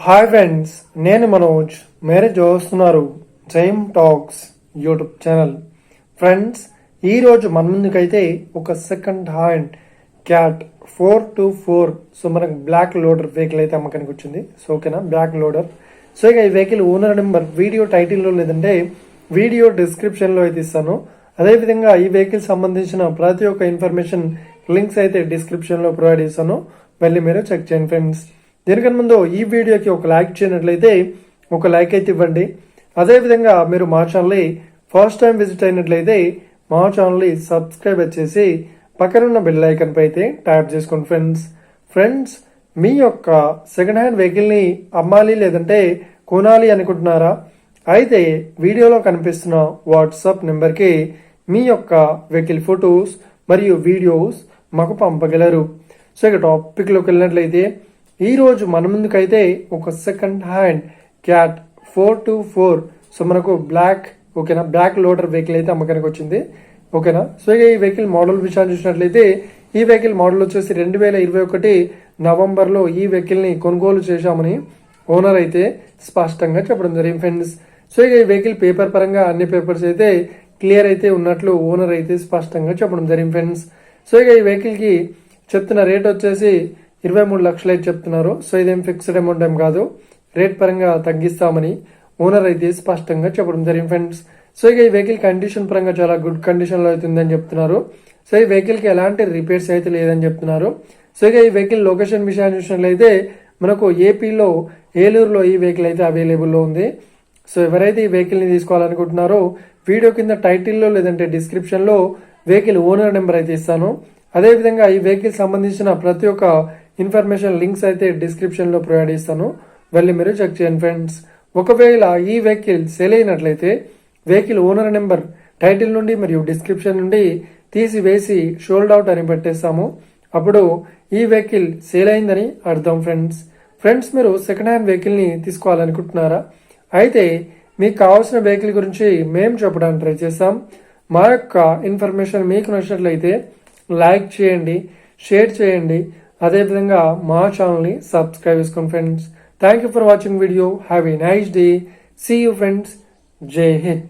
Hi friends, నేను మనోజ్. మీరు చూస్తున్నారు జైమ్ టాక్స్ యూట్యూబ్ ఛానల్. ఫ్రెండ్స్, ఈరోజు మన ముందుకైతే ఒక సెకండ్ హ్యాండ్ క్యాట్ 424 సో మనకు బ్లాక్ లోడర్ వెహికల్ అయితే అమ్మకానికి వచ్చింది. సో ఓకేనా, బ్లాక్ లోడర్. సో ఇక ఈ వెహికల్ ఓనర్ నెంబర్ వీడియో టైటిల్లో లేదంటే వీడియో డిస్క్రిప్షన్లో అయితే ఇస్తాను. అదేవిధంగా ఈ వెహికల్ సంబంధించిన ప్రతి ఒక్క ఇన్ఫర్మేషన్ లింక్స్ అయితే డిస్క్రిప్షన్లో ప్రొవైడ్ చేస్తాను, వెళ్ళి మీరు చెక్ చేయండి ఫ్రెండ్స్. దీనికన్నా ముందు ఈ వీడియోకి ఒక లైక్ చేయనట్లయితే ఒక లైక్ అయితే ఇవ్వండి. అదేవిధంగా మీరు మా ఛానల్ని ఫస్ట్ టైం విజిట్ అయినట్లయితే మా ఛానల్ని సబ్స్క్రైబ్ చేసి పక్కనున్న బెల్ ఐకాన్ పై అయితే ట్యాప్ చేసుకోండి ఫ్రెండ్స్. మీ యొక్క సెకండ్ హ్యాండ్ వెహికల్ని అమ్మాలి లేదంటే కొనాలి అనుకుంటున్నారా? అయితే వీడియోలో కనిపిస్తున్న వాట్సాప్ నెంబర్కి మీ యొక్క వెహికల్ ఫొటోస్ మరియు వీడియోస్ మాకు పంపగలరు. సో ఇక టాపిక్లోకి వెళ్ళినట్లయితే ఈరోజు మన ముందుకైతే ఒక సెకండ్ హ్యాండ్ క్యాట్ 424 సో మనకు బ్లాక్ లోడర్ వెహికల్ అయితే అమ్మకానికి వచ్చింది. ఓకేనా. సో ఇక ఈ వెహికల్ మోడల్ విషయాన్ని చూసినట్లయితే ఈ వెహికల్ మోడల్ వచ్చేసి 2021 నవంబర్లో ఈ వెహికల్ని కొనుగోలు చేశామని ఓనర్ అయితే స్పష్టంగా చెప్పడం జరిగింది ఫ్రెండ్స్. సో ఇక ఈ వెహికల్ పేపర్ పరంగా అన్ని పేపర్స్ అయితే క్లియర్ అయితే ఉన్నట్లు ఓనర్ అయితే స్పష్టంగా చెప్పడం జరిగింది ఫ్రెండ్స్. సో ఇక ఈ వెహికల్కి చెప్తున్న రేట్ వచ్చేసి 23 లక్షలు అయితే చెప్తున్నారు. సో ఇదేం ఫిక్స్డ్ అమౌంట్ ఏం కాదు, రేట్ పరంగా తగ్గిస్తామని ఓనర్ అయితే స్పష్టంగా చెప్పడం జరిగింది ఫ్రెండ్స్. సో ఇక ఈ వెహికల్ కండిషన్ పరంగా చాలా గుడ్ కండిషన్లో అవుతుందని చెప్తున్నారు. సో ఈ వెహికల్కి ఎలాంటి రిపేర్స్ అయితే లేదని చెప్తున్నారు. సో ఇక ఈ వెహికల్ లొకేషన్ విషయాన్ని చూసినట్లయితే మనకు ఏపీలో ఏలూరులో ఈ వెహికల్ అయితే అవైలబుల్లో ఉంది. సో ఎవరైతే ఈ వెహికల్ని తీసుకోవాలనుకుంటున్నారో వీడియో కింద టైటిల్లో లేదంటే డిస్క్రిప్షన్లో వెహికల్ ఓనర్ నెంబర్ అయితే ఇస్తాను. అదేవిధంగా ఈ వెహికల్ సంబంధించిన ప్రతి ఒక్క ఇన్ఫర్మేషన్ లింక్స్ అయితే డిస్క్రిప్షన్లో ప్రొవైడ్ చేస్తాను, వెళ్ళి మీరు చెక్ చేయండి ఫ్రెండ్స్. ఒకవేళ ఈ వెహికల్ సేల్ అయినట్లయితే వెహికల్ ఓనర్ నెంబర్ టైటిల్ నుండి మరియు డిస్క్రిప్షన్ నుండి తీసివేసి షోల్డ్ అవుట్ అని పెట్టేస్తాము. అప్పుడు ఈ వెహికల్ సేల్ అయిందని అర్థం ఫ్రెండ్స్. మీరు సెకండ్ హ్యాండ్ వెహికల్ని తీసుకోవాలనుకుంటున్నారా? అయితే మీకు కావాల్సిన వెహికల్ గురించి మేము చెప్పడానికి ట్రై చేస్తాం. మా యొక్క ఇన్ఫర్మేషన్ మీకు నచ్చినట్లయితే లైక్ చేయండి, షేర్ చేయండి, అదేవిధంగా మా ఛానల్ని సబ్స్క్రైబ్ చేసుకోండి friends. Thank you for watching video. Have a nice day. See you friends. జై హింద్.